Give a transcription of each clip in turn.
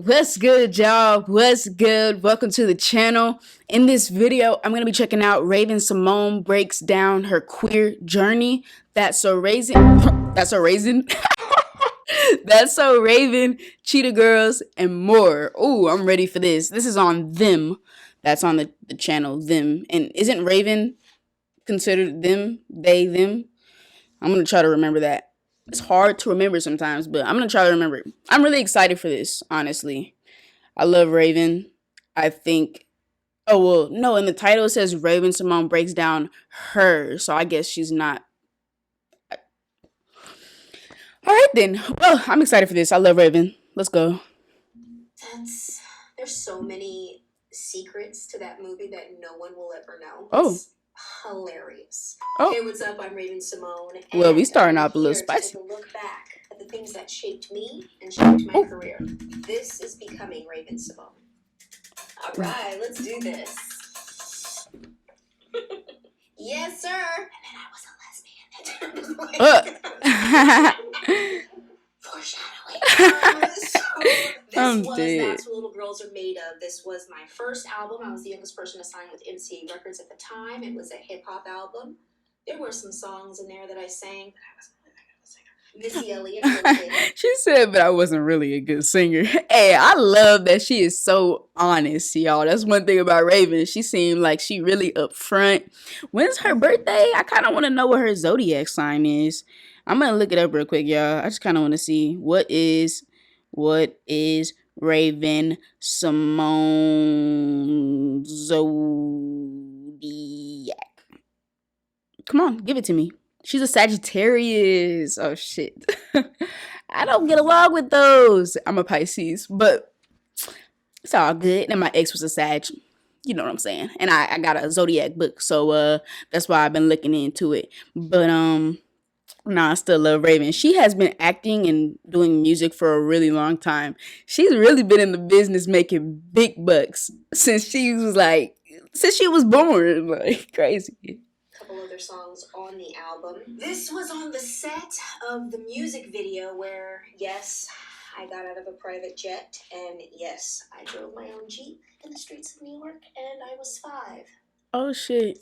What's good, y'all? What's good? Welcome to the channel. In this video, I'm going to be checking out Raven Symone breaks down her queer journey. That's so raisin. That's so raisin. That's so Raven, Cheetah Girls, and more. Ooh, I'm ready for this. This is on Them. That's on the channel, Them. And isn't Raven considered them? They, them? I'm going to try to remember that. It's hard to remember sometimes, but I'm going to try to remember it. I'm really excited for this, honestly. I love Raven. I think, oh, well, no, in the title it says Raven Symone breaks down her, so I guess she's not. All right, then. Well, I'm excited for this. I love Raven. Let's go. There's so many secrets to that movie that no one will ever know. Oh. It's hilarious. Oh. Hey, what's up? I'm Raven Symone. Well, we starting off a little spicy. Take a look back at the things that shaped me and shaped my career. This is becoming Raven Symone. All right, let's do this. Yes, sir. And then I was a lesbian. Foreshadowing. That's what Little Girls Are Made Of. This was my first album. I was the youngest person to sign with MCA Records at the time. It was a hip-hop album. There were some songs in there that I sang, but I wasn't really that good of a singer. Missy Elliott. She said, but I wasn't really a good singer. Hey, I love that she is so honest, y'all. That's one thing about Raven. She seemed like she really upfront. When's her birthday? I kind of want to know what her zodiac sign is. I'm going to look it up real quick, y'all. I just kind of want to see what is Raven Symone zodiac. Come on, give it to me. She's a Sagittarius. Oh, shit. I don't get along with those. I'm a Pisces, but it's all good. And my ex was a Sag. You know what I'm saying? And I got a zodiac book, so that's why I've been looking into it. But nah, I still love Raven. She has been acting and doing music for a really long time. She's really been in the business making big bucks since she was born. Like, crazy. Couple other songs on the album. This was on the set of the music video where, yes, I got out of a private jet, and yes, I drove my own Jeep in the streets of New York, and I was 5. Oh, shit.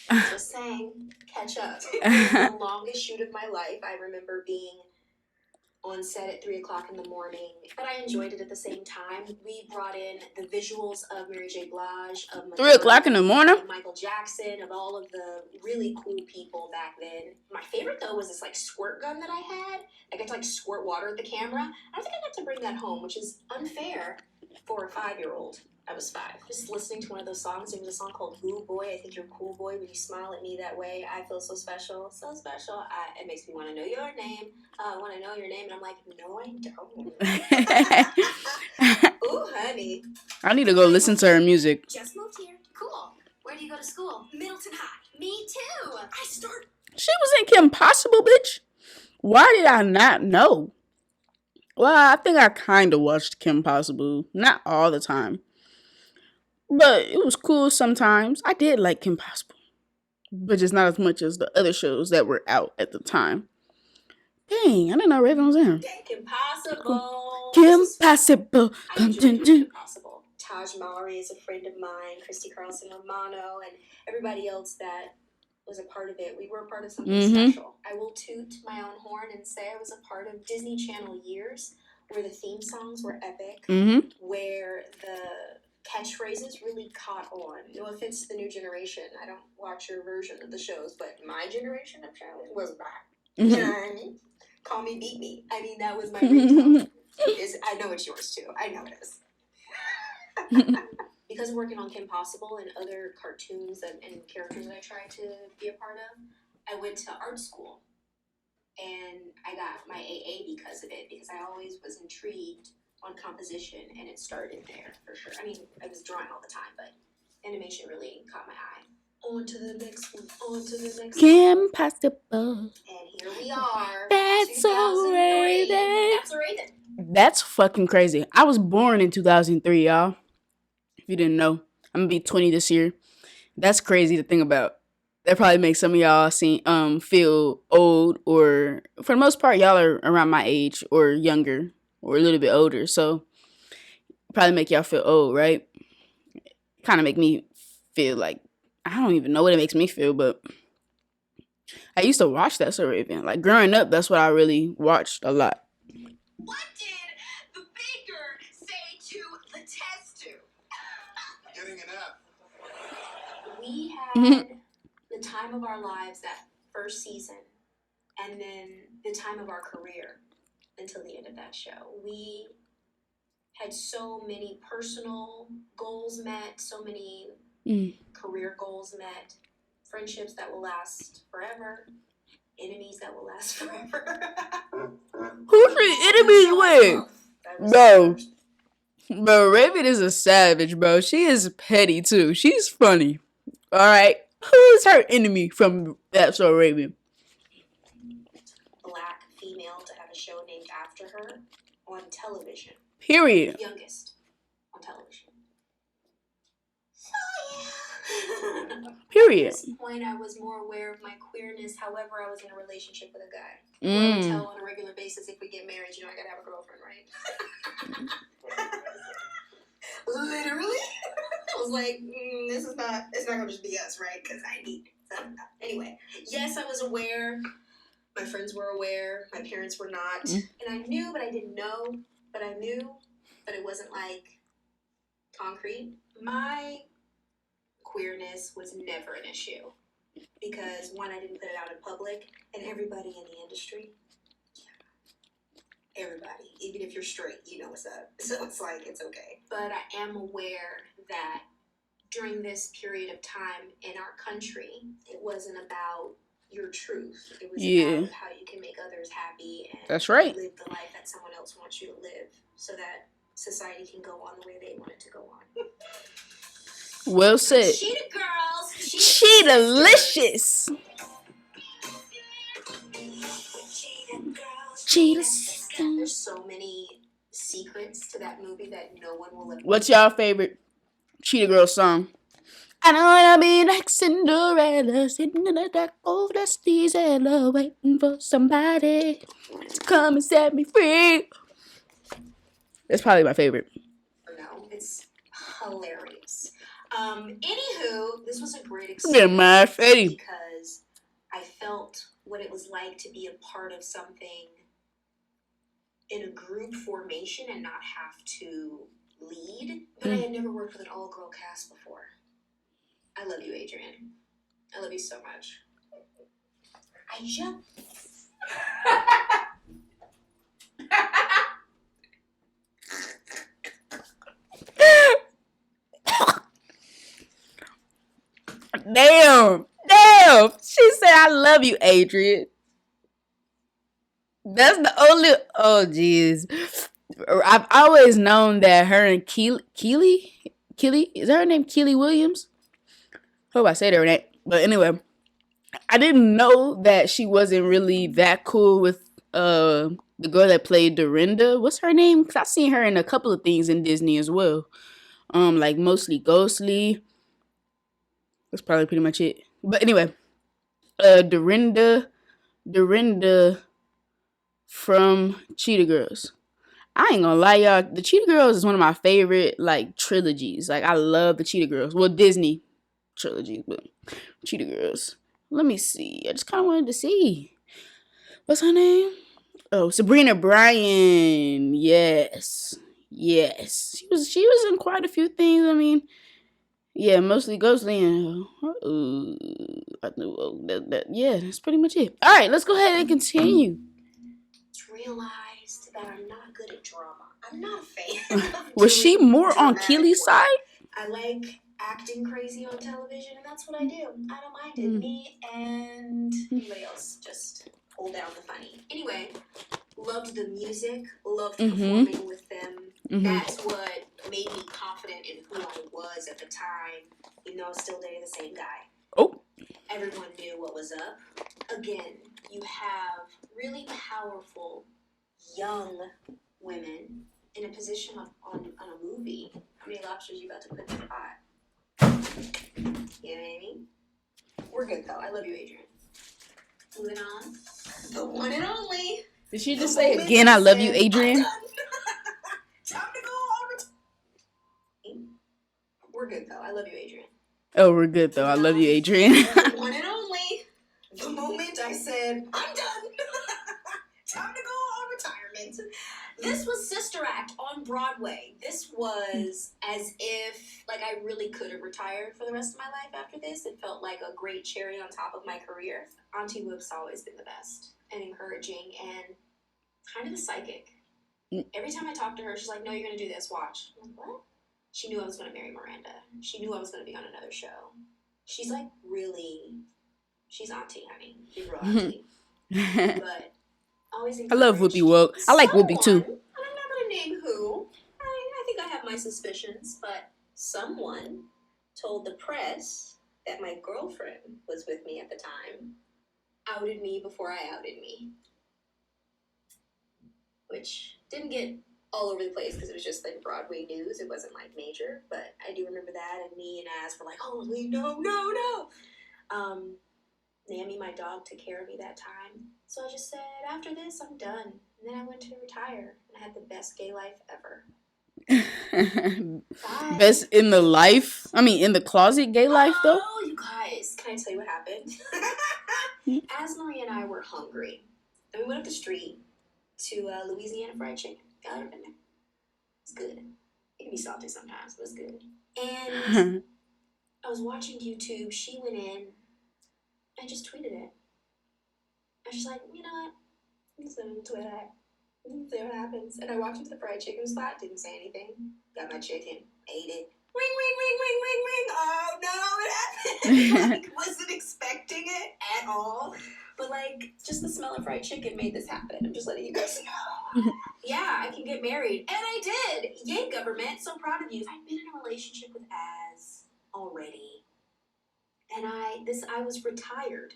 Just saying, catch up. It was the longest shoot of my life. I remember being on set at 3 o'clock in the morning, but I enjoyed it at the same time. We brought in the visuals of Mary J. Blige, of Madonna, 3 o'clock in the morning? of Michael Jackson, of all of the really cool people back then. My favorite, though, was this, squirt gun that I had. I got to, squirt water at the camera. I don't think I got to bring that home, which is unfair for a 5-year-old. I was 5. Just listening to one of those songs. There was a song called Ooh Boy, I Think You're Cool Boy. When you smile at me that way, I feel so special. So special. It makes me want to know your name. I want to know your name. And I'm like, no, I don't. Ooh, honey. I need to go listen to her music. Just moved here. Cool. Where do you go to school? Middleton High. Me too. She was in Kim Possible, bitch. Why did I not know? Well, I think I kind of watched Kim Possible. Not all the time. But it was cool sometimes. I did like Kim Possible. But just not as much as the other shows that were out at the time. Dang, I didn't know Raven was in her. Kim Possible. Kim Possible. Kim Possible. Taj Mowry is a friend of mine. Christy Carlson Romano. And everybody else that was a part of it. We were a part of something special. I will toot my own horn and say I was a part of Disney Channel years where the theme songs were epic. Where the catchphrases really caught on. No offense to the new generation. I don't watch your version of the shows, but my generation of shows was back. You know what I mean? Call me, beat me. I mean, that was my ringtone. I know it's yours too. I know it is. Because of working on Kim Possible and other cartoons and characters that I tried to be a part of, I went to art school. And I got my AA because of it, because I always was intrigued on composition, and it started there for sure. I mean, I was drawing all the time, but animation really caught my eye. On to the next one. On to the next Kim Possible. And here we are. That's so Raven. That's a Raven. That's fucking crazy. I was born in 2003, y'all. If you didn't know, I'm gonna be 20 this year. That's crazy to think about. That probably makes some of y'all feel old, or for the most part, y'all are around my age or younger. or a little bit older. So probably make y'all feel old, right? Kind of make me feel like, I don't even know what it makes me feel, but I used to watch That's So Raven. Like growing up, that's what I really watched a lot. What did the baker say to the test tube? Getting an F. We had the time of our lives that first season, and then the time of our career until the end of that show. We had so many personal goals met, so many career goals met, friendships that will last forever, enemies that will last forever. Who's the enemies with? Bro, Raven is a savage, bro. She is petty too. She's funny. Alright. Who's her enemy from That's So Raven? Black female to have a show named after her on television. Period. Youngest on television. So yeah. Period. At this point, I was more aware of my queerness. However, I was in a relationship with a guy. I would tell on a regular basis, if we get married, you know, I gotta have a girlfriend, right? Literally. I was like, it's not gonna just be us, right? Because I need some. Anyway, yes, I was aware. My friends were aware. My parents were not. And I knew, but I didn't know. But I knew, but it wasn't like concrete. My queerness was never an issue because one, I didn't put it out in public, and everybody in the industry, everybody, even if you're straight, you know what's up. So it's like, it's okay. But I am aware that during this period of time in our country, it wasn't about your truth. It was about how you can make others happy and that's right. Live the life that someone else wants you to live so that society can go on the way they want it to go on. Well said. Cheetah girls. Cheetah-licious. Cheetah system. There's so many secrets to that movie that no one will ever. What's y'all favorite Cheetah Girl song? I don't wanna be like Cinderella, sitting in the dark of the Diesel, waiting for somebody to come and set me free. That's probably my favorite. No, it's hilarious. Anywho, this was a great experience because I felt what it was like to be a part of something in a group formation and not have to lead. But I had never worked with an all-girl cast before. I love you, Adrian. I love you so much. I just... Damn. She said, I love you, Adrian. That's the only... Oh, jeez. I've always known that her and Keely? Is that her name? Keely Williams? Hope I said her name. But anyway, I didn't know that she wasn't really that cool with the girl that played Dorinda. What's her name? Because I've seen her in a couple of things in Disney as well. Like mostly Ghostly. That's probably pretty much it. But anyway, Dorinda from Cheetah Girls. I ain't gonna lie, y'all. The Cheetah Girls is one of my favorite, like, trilogies. Like, I love the Cheetah Girls. Well, Disney trilogy, but Cheetah Girls. Let me see. I just kind of wanted to see. What's her name? Oh, Sabrina Bryan. Yes. She was in quite a few things. I mean, yeah, mostly Ghostly and yeah, that's pretty much it. All right, let's go ahead and continue. Realized that I'm not good at drama. I'm not a fan. Was she more on Keely's side? I like acting crazy on television, and that's what I do. I don't mind it. Me and anybody else just hold down the funny. Anyway, loved the music, loved performing with them. That's what made me confident in who I was at the time, even though I was still dating the same guy. Oh. Everyone knew what was up. Again, you have really powerful young women in a position on a movie. How many lobsters you about to put in the pot? You know what I mean? We're good though. I love you, Adrian. Moving on. The one and only. Did she just say again, I love you, Adrian? good though. I love you, Adrian. Oh, we're good though. I love you, Adrian. The one and only. The moment I said, I'm done. Time to go on retirement. This was Sister Act on Broadway. This was as if, like, I really could have retired for the rest of my life after this. It felt like a great cherry on top of my career. Auntie Whoop's always been the best and encouraging and kind of a psychic. Every time I talk to her, she's like, no, you're going to do this. Watch. I'm like, what? She knew I was going to marry Miranda. She knew I was going to be on another show. She's like really, she's auntie, honey. She's real auntie. But always I love Whoopi Woke. I like Whoopi too. And I'm not going to name who. I think I have my suspicions, but someone told the press that my girlfriend was with me at the time, outed me before I outed me. Which didn't get all over the place because it was just like Broadway news. It wasn't like major, but I do remember that. And me and Az were like, holy no. Nammy, my dog, took care of me that time. So I just said, after this, I'm done. And then I went to retire and I had the best gay life ever. Best in the life? I mean, in the closet gay life, though? Oh, you guys. Can I tell you what happened? As Marie and I were hungry, and we went up the street to Louisiana fried chicken. Y'all ever been there? It's good. It can be salty sometimes, but it's good. And I was watching YouTube. She went in and just tweeted it. And she's like, you know what? I'm just going to tweet it. See what happens. And I walked into the fried chicken spot, didn't say anything. Got my chicken, ate it. Ring. Oh no, it happened. Like, wasn't expecting it at all. But like, just the smell of fried chicken made this happen. I'm just letting you guys know. Yeah, I can get married. And I did. Yay, government. So proud of you. I've been in a relationship with Az already. And I was retired.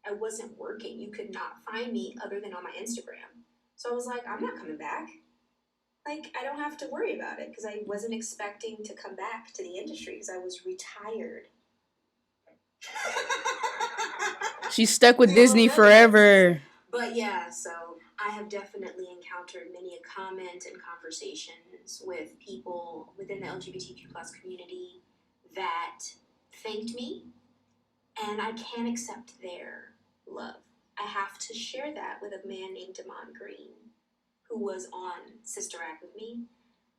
I wasn't working. You could not find me other than on my Instagram. So I was like, I'm not coming back. Like, I don't have to worry about it because I wasn't expecting to come back to the industry because I was retired. She's stuck with Disney forever. But yeah, so I have definitely encountered many a comment and conversations with people within the LGBTQ plus community that thanked me, and I can't accept their love. I have to share that with a man named Damon Green, who was on Sister Act with me.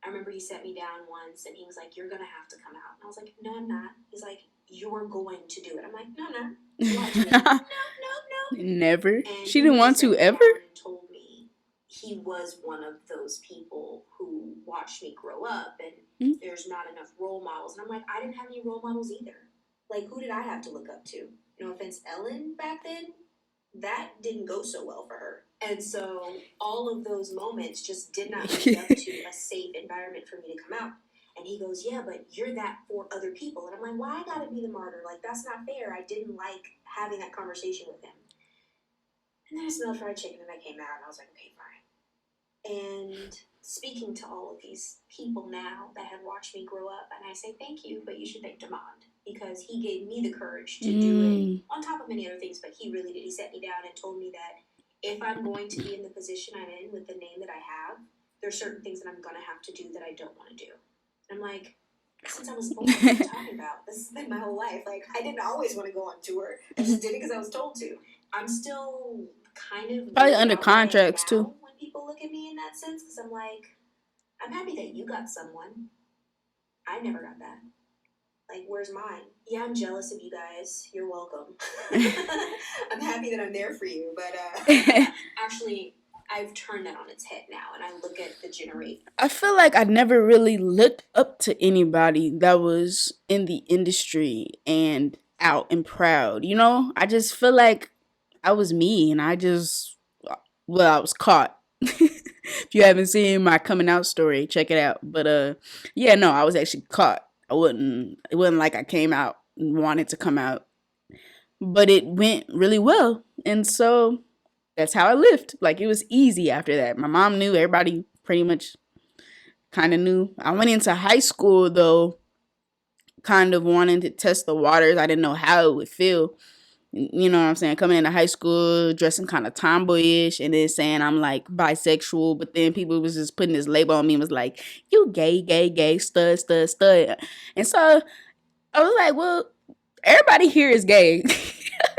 I remember he set me down once and he was like, you're going to have to come out. And I was like, no, I'm not. He's like, you're going to do it. I'm like, no, I'm not. No. Never. And she didn't want to ever? And told me he was one of those people who watched me grow up and there's not enough role models. And I'm like, I didn't have any role models either. Like, who did I have to look up to? No offense, Ellen back then? That didn't go so well for her. And so all of those moments just did not lead up to a safe environment for me to come out. And he goes, yeah, but you're that for other people. And I'm like, why I gotta be the martyr? Like, that's not fair. I didn't like having that conversation with him. And then I smelled fried chicken and I came out and I was like, okay, fine. And speaking to all of these people now that have watched me grow up, and I say thank you, but you should thank Damond, because he gave me the courage to do it, on top of many other things, but he really did. He set me down and told me that if I'm going to be in the position I'm in with the name that I have, there's certain things that I'm going to have to do that I don't want to do. And I'm like, since I was born, what are you talking about? This has been my whole life. Like, I didn't always want to go on tour. I just did it because I was told to. I'm still kind of... Probably under contracts, too. When people look at me in that sense, because I'm like, I'm happy that you got someone. I never got that. Like, where's mine? Yeah, I'm jealous of you guys. You're welcome. I'm happy that I'm there for you, but actually, I've turned that on its head now, and I look at the generation. I feel like I never really looked up to anybody that was in the industry and out and proud, you know? I just feel like I was me, and I was caught. If you haven't seen my coming out story, check it out. But yeah, no, I was actually caught. It wasn't like I came out and wanted to come out, but it went really well. And so that's how I lived. Like, it was easy after that. My mom knew, everybody pretty much kind of knew. I went into high school though, kind of wanting to test the waters. I didn't know how it would feel. You know what I'm saying? Coming into high school, dressing kind of tomboyish, and then saying I'm like bisexual, but then people was just putting this label on me and was like, you gay, stud. And so I was like, well, everybody here is gay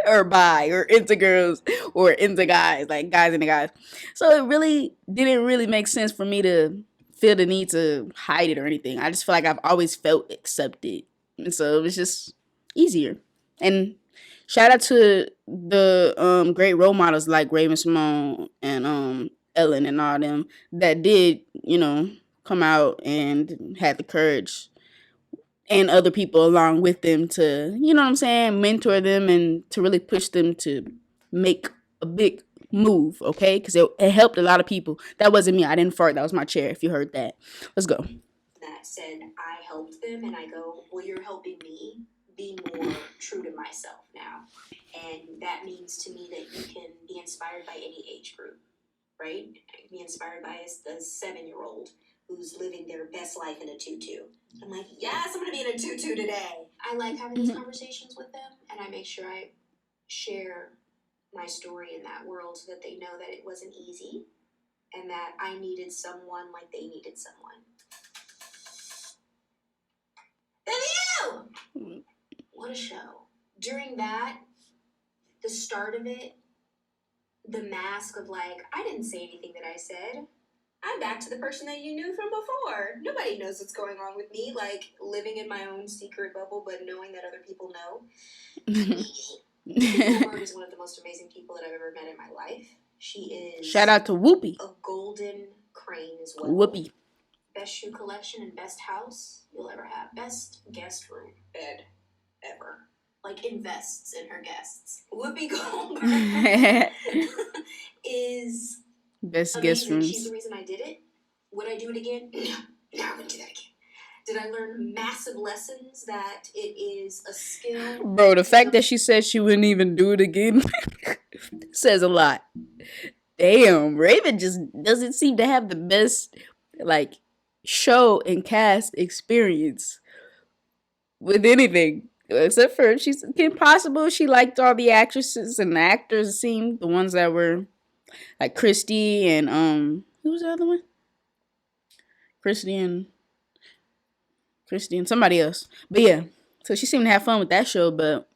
or bi or into girls or into guys, like guys into guys. So it really didn't really make sense for me to feel the need to hide it or anything. I just feel like I've always felt accepted. And so it was just easier. And shout out to the great role models like Raven Simone and Ellen and all them that did, come out and had the courage and other people along with them to, you know what I'm saying, mentor them and to really push them to make a big move, okay? Because it helped a lot of people. That wasn't me. I didn't fart. That was my chair, if you heard that. Let's go. That said, I helped them, and I go, well, you're helping me be more true to myself now. And that means to me that you can be inspired by any age group, right? Be inspired by a 7-year-old who's living their best life in a tutu. I'm like, yes, I'm going to be in a tutu today. I like having these conversations with them, and I make sure I share my story in that world so that they know that it wasn't easy and that I needed someone like they needed someone. What a show. During that, the start of it, the mask of like, I didn't say anything that I said. I'm back to the person that you knew from before. Nobody knows what's going on with me, like living in my own secret bubble, but knowing that other people know. Bird is one of the most amazing people that I've ever met in my life. She is. Shout out to Whoopi. A golden crane as well. Whoopi. Best shoe collection and best house you'll ever have. Best guest room bed ever. Like invests in her guests. Whoopi Goldberg is best amazing. Guest rooms. She's the reason I did it. Would I do it again? No, I'm gonna do that again. Did I learn massive lessons that it is a skill? Bro, the fact that she said she wouldn't even do it again says a lot. Damn, Raven just doesn't seem to have the best, like, show and cast experience with anything. Except for she's Kim Possible. She liked all the actresses and the actors, it seemed. The ones that were like Christy and who was the other one? Christy and somebody else. But yeah, so she seemed to have fun with that show. But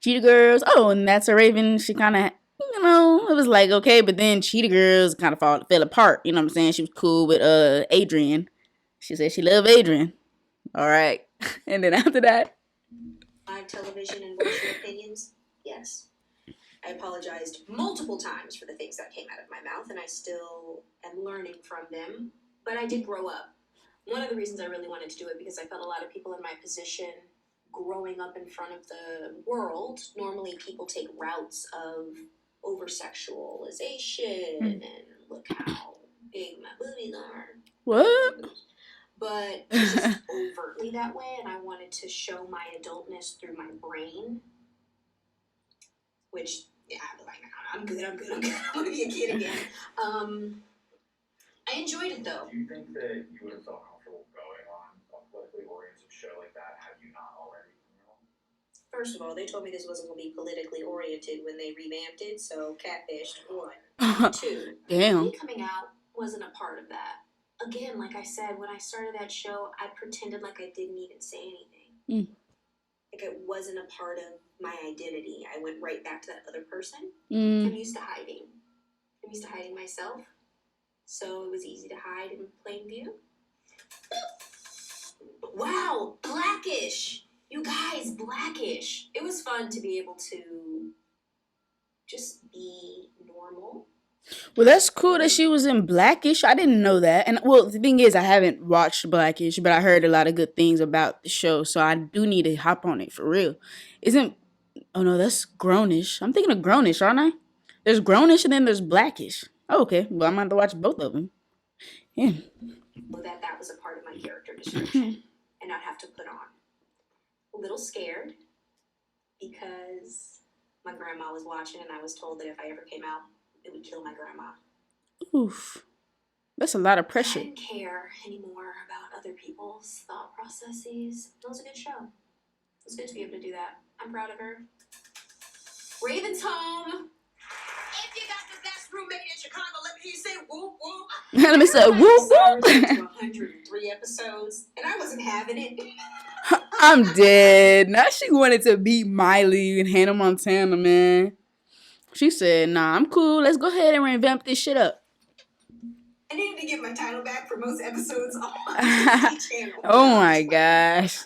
Cheetah Girls, oh, and That's a Raven. She kind of, it was like okay, but then Cheetah Girls kind of fell apart. You know what I'm saying? She was cool with Adrian. She said she loved Adrian. All right, and then after that, live television and voice your opinions. Yes. I apologized multiple times for the things that came out of my mouth, and I still am learning from them. But I did grow up. One of the reasons I really wanted to do it because I felt a lot of people in my position growing up in front of the world. Normally people take routes of over-sexualization and look how big my boobies are. What? But it's just overtly that way, and I wanted to show my adultness through my brain. Which, yeah, I'm like, I'm good. I want to be a kid again. I enjoyed it, though. Do you think that you would have felt comfortable going on a politically oriented show like that had you not already? First of all, they told me this wasn't going to be politically oriented when they revamped it, so catfished, 1. 2. Damn. Me coming out wasn't a part of that. Again, like I said, when I started that show, I pretended like I didn't even say anything. Like it wasn't a part of my identity. I went right back to that other person. I'm used to hiding. I'm used to hiding myself. So it was easy to hide in plain view. Wow, Blackish. You guys, Blackish. It was fun to be able to just be normal. Well, that's cool that she was in Blackish. I didn't know that. And well, the thing is, I haven't watched Blackish, but I heard a lot of good things about the show, so I do need to hop on it for real. Oh no, that's Grownish. I'm thinking of Grownish, aren't I? There's Grownish and then there's Blackish. Oh, okay. Well, I'm going to have to watch both of them. Yeah. That was a part of my character description and not have to put on. A little scared because my grandma was watching and I was told that if I ever came out, it would kill my grandma. Oof. That's a lot of pressure. I didn't care anymore about other people's thought processes. It was a good show. It was good to be able to do that. I'm proud of her. Raven's home. If you got the best roommate in Chicago. Let me hear you say whoop whoop. Let me say whoop Cyrus went to whoop. 103 episodes, and I wasn't having it. I'm dead. Now she wanted to beat Miley and Hannah Montana, man. She said, nah, I'm cool. Let's go ahead and revamp this shit up. I needed to get my title back for most episodes on my channel. Oh my gosh.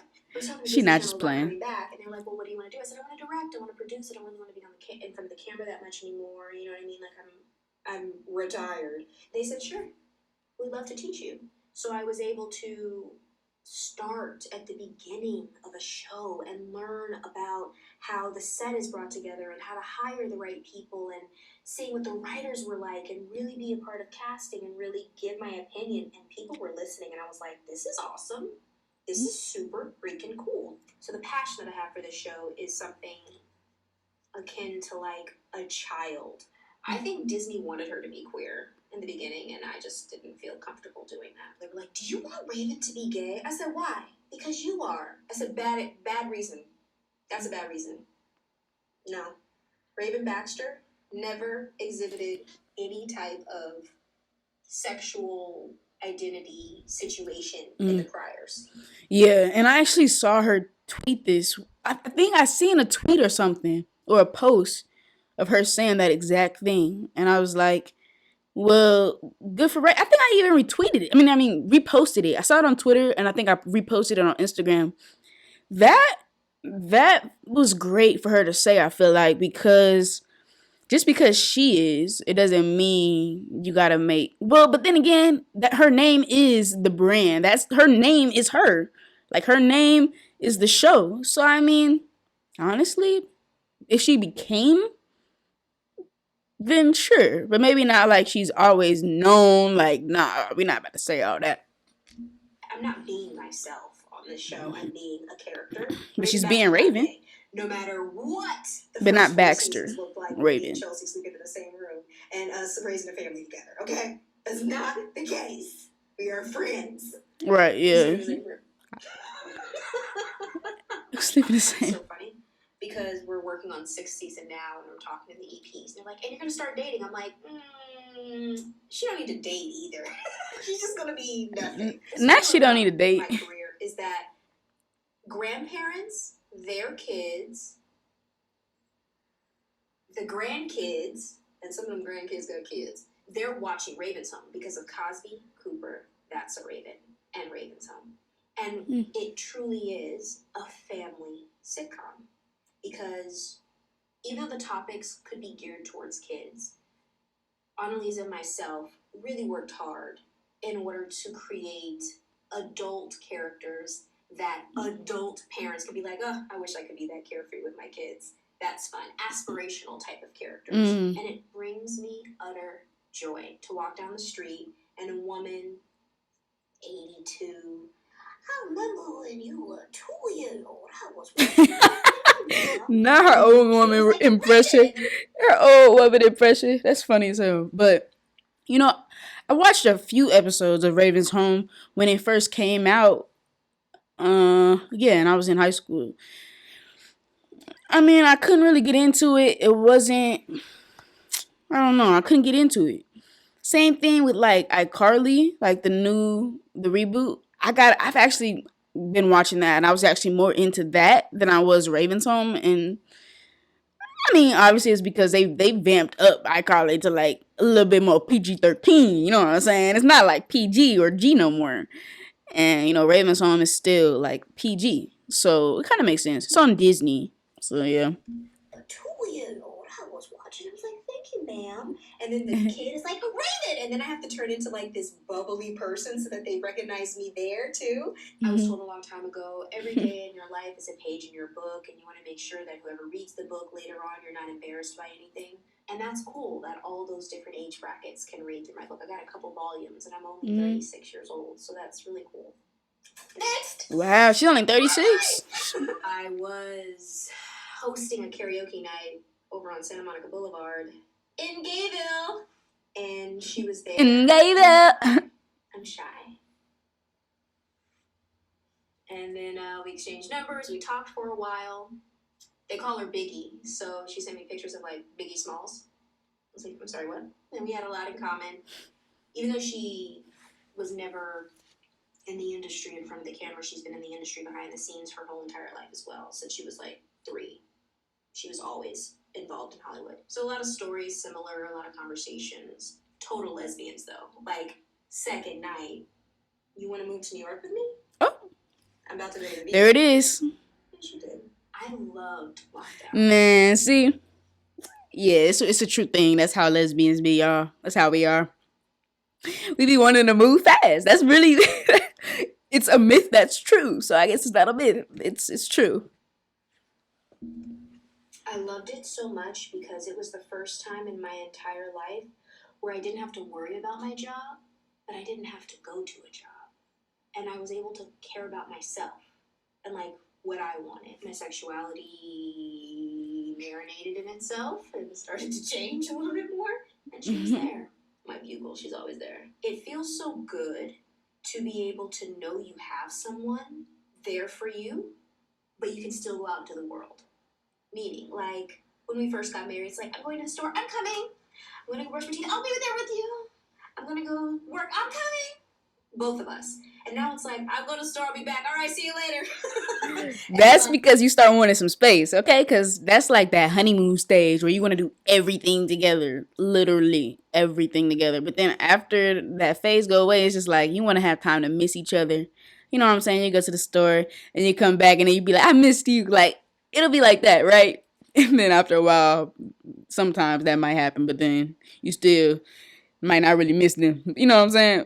She not just playing. playing. Back, and they're like, well, what do you want to do? I said, I want to direct. I want to produce it. I don't really want to be on in front of the camera that much anymore. You know what I mean? Like, I'm retired. They said, sure. We'd love to teach you. So I was able to start at the beginning of a show and learn about how the set is brought together and how to hire the right people and seeing what the writers were like and really be a part of casting and really give my opinion. And people were listening, and I was like, this is awesome. This is super freaking cool. So the passion that I have for this show is something akin to like a child. I think Disney wanted her to be queer in the beginning, and I just didn't feel comfortable doing that. They were like, do you want Raven to be gay? I said, why? Because you are. I said, bad reason. That's a bad reason. No. Raven Baxter never exhibited any type of sexual identity situation in the criers. Yeah, and I actually saw her tweet this. I think I seen a tweet or something, or a post of her saying that exact thing. And I was like, well, good for Ray. I think I even retweeted it. I mean, reposted it. I saw it on Twitter, and I think I reposted it on Instagram. That was great for her to say, I feel like, because just because she is, it doesn't mean you gotta make, well, but then again, that her name is the brand. That's her name is her. Like, her name is the show. So I mean, honestly, if she became, then sure. But maybe not like she's always known. Like, nah, we're not about to say all that. I'm not being myself on this show. I'm being a character. But she's being Raven. No matter what the But first not Baxter. Look like Raven. me and Chelsea sleeping in the same room and us raising a family together. Okay, that's not the case. We are friends. Right? Yeah. Sleep in the It's same. so funny because we're working on 6th season now, and we're talking to the EPs. And they're like, "And you're gonna start dating?" I'm like, she don't need to date either. She's just gonna be nothing. Now she don't need to date. My career is that grandparents, their kids, the grandkids, and some of them grandkids got kids. They're watching Raven's Home because of Cosby, Cooper, That's a Raven, and Raven's Home. And it truly is a family sitcom because even though the topics could be geared towards kids, Annalise and myself really worked hard in order to create adult characters that adult parents could be like, oh, I wish I could be that carefree with my kids. That's fun. Aspirational type of characters. And it brings me utter joy to walk down the street and a woman, 82, I remember when you were 2-year-old, I was not her old woman impression. Her old woman impression. That's funny as hell. But, you know, I watched a few episodes of Raven's Home when it first came out. Yeah, and I was in high school. I mean, I couldn't really get into it. It wasn't, I don't know, I couldn't get into it. Same thing with like iCarly, like the reboot. I've actually been watching that, and I was actually more into that than I was Raven's Home. And I mean, obviously it's because they vamped up iCarly to like a little bit more PG-13, you know what I'm saying? It's not like PG or G no more. And you know, Raven's Home is still like PG. So it kind of makes sense. It's on Disney. So yeah. A 2-year-old, I was watching. I was like, thank you, ma'am. And then the kid is like, a Raven. And then I have to turn into like this bubbly person so that they recognize me there too. I was told a long time ago, every day in your life is a page in your book, and you want to make sure that whoever reads the book later on, you're not embarrassed by anything. And that's cool that all those different age brackets can read through my book. I got a couple volumes, and I'm only 36 years old, so that's really cool. Next! Wow, she's only 36? I was hosting a karaoke night over on Santa Monica Boulevard in Gayville, and she was there. In Gayville. I'm shy. And then we exchanged numbers. We talked for a while. They call her Biggie, so she sent me pictures of like Biggie Smalls. was like, I'm sorry, what? And we had a lot in common. Even though she was never in the industry in front of the camera, she's been in the industry behind the scenes her whole entire life as well. Since she was like 3. She was always involved in Hollywood. So a lot of stories similar, a lot of conversations. Total lesbians though. Like, second night, you want to move to New York with me? Oh. I'm about to go to the beach. There it is. Yes, you did. I loved lockdown. Man, see? Yeah, it's a true thing. That's how lesbians be, y'all. That's how we are. We be wanting to move fast. That's really... It's a myth that's true. So I guess it's not a myth. It's true. I loved it so much because it was the first time in my entire life where I didn't have to worry about my job, but I didn't have to go to a job. And I was able to care about myself and like what I wanted. My sexuality marinated in itself and started to change a little bit more. And she was there. My bugle, she's always there. It feels so good to be able to know you have someone there for you, but you can still go out into the world. Meaning, like, when we first got married, it's like, I'm going to the store, I'm coming. I'm going to go brush my teeth, I'll be there with you. I'm going to go work, I'm coming. Both of us. And now it's like, I'll go to the store, I'll be back. All right, see you later. That's because you start wanting some space, okay? Because that's like that honeymoon stage where you want to do everything together. Literally everything together. But then after that phase go away, it's just like you want to have time to miss each other. You know what I'm saying? You go to the store and you come back and then you be like, I missed you. Like, it'll be like that, right? And then after a while, sometimes that might happen. But then you still might not really miss them. You know what I'm saying?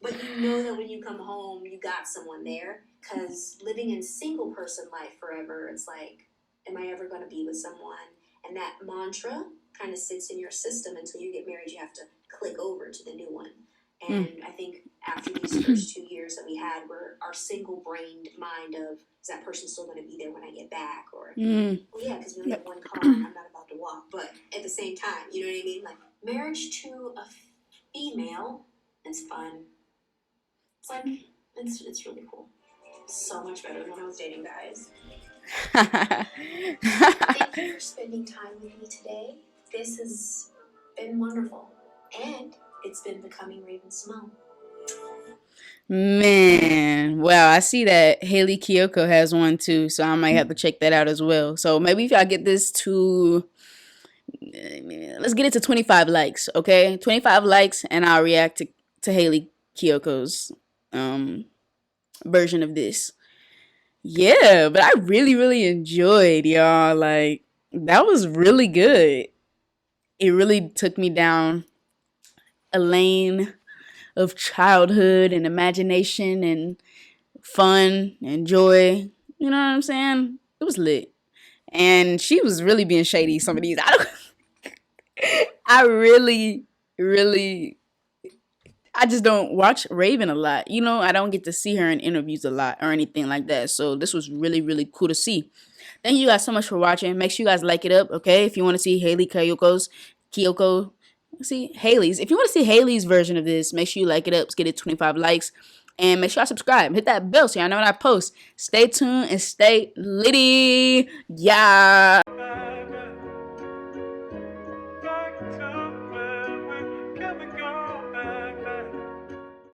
But you know that when you come home, you got someone there. Because living in single person life forever, it's like, am I ever going to be with someone? And that mantra kind of sits in your system until you get married. You have to click over to the new one. And I think after these first 2 years that we had, were our single-brained mind of, is that person still going to be there when I get back? Or, well, yeah, because we only have one car and I'm not about to walk. But at the same time, you know what I mean? Like, marriage to a female, it's fun. It's like, it's really cool. So much better than when I was dating guys. Thank you for spending time with me today. This has been wonderful. And it's been becoming Raven Symone. Man, wow, I see that Haley Kiyoko has one too, so I might have to check that out as well. So maybe if y'all get this to, let's get it to 25 likes, okay? 25 likes and I'll react to Haley Kiyoko's version of this. Yeah, but I really enjoyed, y'all. Like, that was really good. It really took me down a lane of childhood and imagination and fun and joy. You know what I'm saying? It was lit. And she was really being shady some of these. I really I just don't watch Raven a lot. You know, I don't get to see her in interviews a lot or anything like that. So this was really cool to see. Thank you guys so much for watching. Make sure you guys like it up, okay? If you want to see Haley's, if you want to see Haley's version of this, make sure you like it up. Let's get it 25 likes. And make sure I subscribe. Hit that bell so y'all know when I post. Stay tuned and stay litty. Yeah.